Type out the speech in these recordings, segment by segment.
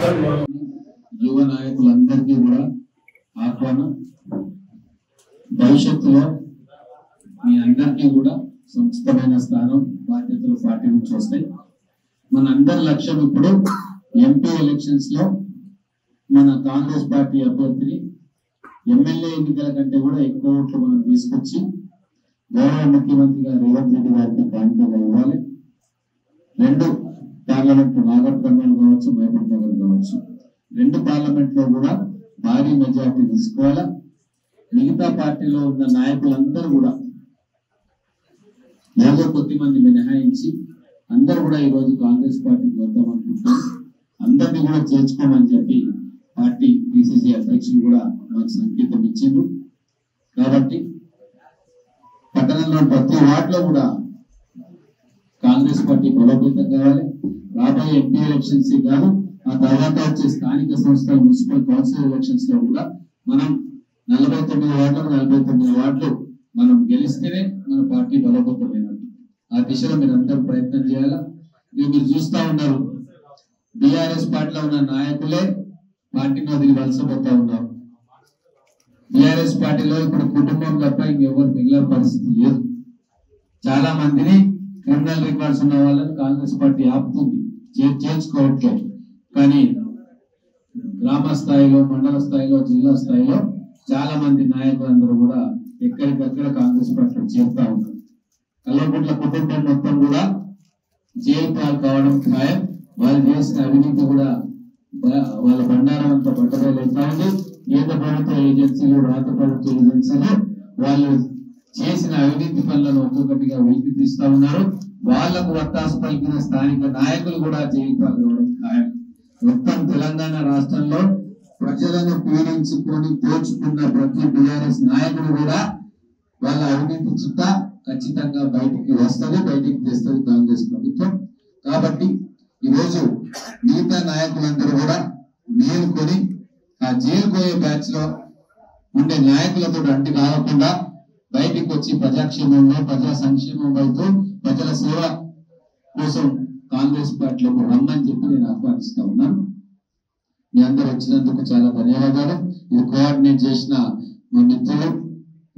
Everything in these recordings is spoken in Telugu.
యువ నాయకులందరికీ కూడా ఆహ్వానం. భవిష్యత్తులో మీ అందరికీ కూడా సంస్థమైన స్థానం బాధ్యతలు పార్టీ నుంచి వస్తాయి. మన అందరి లక్ష్యం ఇప్పుడు ఎంపీ ఎలక్షన్స్ లో మన కాంగ్రెస్ పార్టీ అభ్యర్థిని ఎమ్మెల్యే ఎన్నికల కంటే కూడా ఎక్కువ ఓట్లు మనం తీసుకొచ్చి గౌరవ ముఖ్యమంత్రి గారు రేవంత్ రెడ్డి గారికి కానుకగా ఇవ్వాలి. 2 పార్లమెంట్ నాగర్ కర్నూలు కావచ్చు, మహబూబ్ నగర్ కావచ్చు, 2 పార్లమెంట్ లో కూడా భారీ మెజార్టీ తీసుకోవాలా. మిగతా పార్టీలో ఉన్న నాయకులందరూ కూడా ఏదో కొద్దిమంది మినహాయించి అందరూ కూడా ఈ రోజు కాంగ్రెస్ పార్టీకి వద్దామనుకుంటున్నారు. అందరినీ కూడా చేర్చుకోమని చెప్పి పార్టీ పిసిసి అధ్యక్షులు కూడా మాకు సంకేతం ఇచ్చిండ్రు. కాబట్టి పట్టణంలో ప్రతి వార్డులో కూడా కాంగ్రెస్ పార్టీ బలోపేతం కావాలి. రాబోయే ఎంపీ ఎలక్షన్స్ కాదు, ఆ తర్వాత వచ్చే స్థానిక సంస్థల మున్సిపల్ కౌన్సిల్ ఎలక్షన్స్ లో కూడా మనం 49 వార్డులు మనం గెలిస్తేనే మన పార్టీ బలోపేతమైనట్టు. ఆ దిశలో మీరు అందరూ ప్రయత్నం చేయాలా. మీరు చూస్తా ఉన్నారు, బీఆర్ఎస్ పార్టీలో ఉన్న నాయకులే పార్టీని వదిలి వలసపోతా ఉన్నారు. బీఆర్ఎస్ పార్టీలో ఇప్పుడు కుటుంబం తప్ప ఇంకెవరు మిగిలిన పరిస్థితి లేదు. చాలా మందిని క్రిమినల్ రికార్డ్స్ ఉన్న వాళ్ళని కాంగ్రెస్ పార్టీ ఆపుతుంది, చేర్చుకోవట్లేదు. కానీ గ్రామ స్థాయిలో, మండల స్థాయిలో, జిల్లా స్థాయిలో చాలా మంది నాయకులందరూ కూడా ఎక్కడికక్కడ కాంగ్రెస్ పార్టీలో చేరుతా ఉన్నారు. కల్వకుంట్ల కుటుంబం మొత్తం కూడా జైలు పాలు కావడం ఖాయం. వాళ్ళు చేసిన అవినీతి కూడా వాళ్ళ బండారం అంతా బట్టబయలవుతా ఉంది. కేంద్ర ప్రభుత్వ ఏజెన్సీలు, రాష్ట్ర ప్రభుత్వ ఏజెన్సీలు వాళ్ళు చేసిన అవినీతి పనులను ఒక్కొక్కటిగా వెలికి తీస్తా ఉన్నారు. వాళ్లకు వత్తాసు పలికిన స్థానిక నాయకులు కూడా జైలు పాలు కావడం ఖాయం. మొత్తం తెలంగాణ రాష్ట్రంలో ప్రజలను పీడించుకొని దోచుకున్న ప్రతి బీఆర్ఎస్ నాయకుడు కూడా వాళ్ళ అవినీతి చుట్ట ఖచ్చితంగా బయటికి వస్తుంది, బయటికి తెస్తుంది కాంగ్రెస్ ప్రభుత్వం. కాబట్టి ఈరోజు మిగతా నాయకులందరూ కూడా మేలుకొని ఆ జైలు పోయే బ్యాచ్ లో ఉండే నాయకులతో అంటి కాకుండా బయటికి వచ్చి ప్రజాక్షేమంలో, ప్రజా సంక్షేమం వైపు, ప్రజల సేవ కోసం కాంగ్రెస్ పార్టీలోకి రమ్మని చెప్పి నేను ఆహ్వానిస్తా ఉన్నాను. మీ అందరూ వచ్చినందుకు చాలా ధన్యవాదాలు. ఇది కోఆర్డినేట్ చేసిన మా మిత్రులు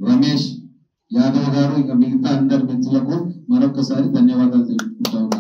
రమేష్ యాదవ్ గారు, ఇక మిగతా అందరి మిత్రులకు మరొకసారి ధన్యవాదాలు తెలుపుకుంటా ఉన్నాను.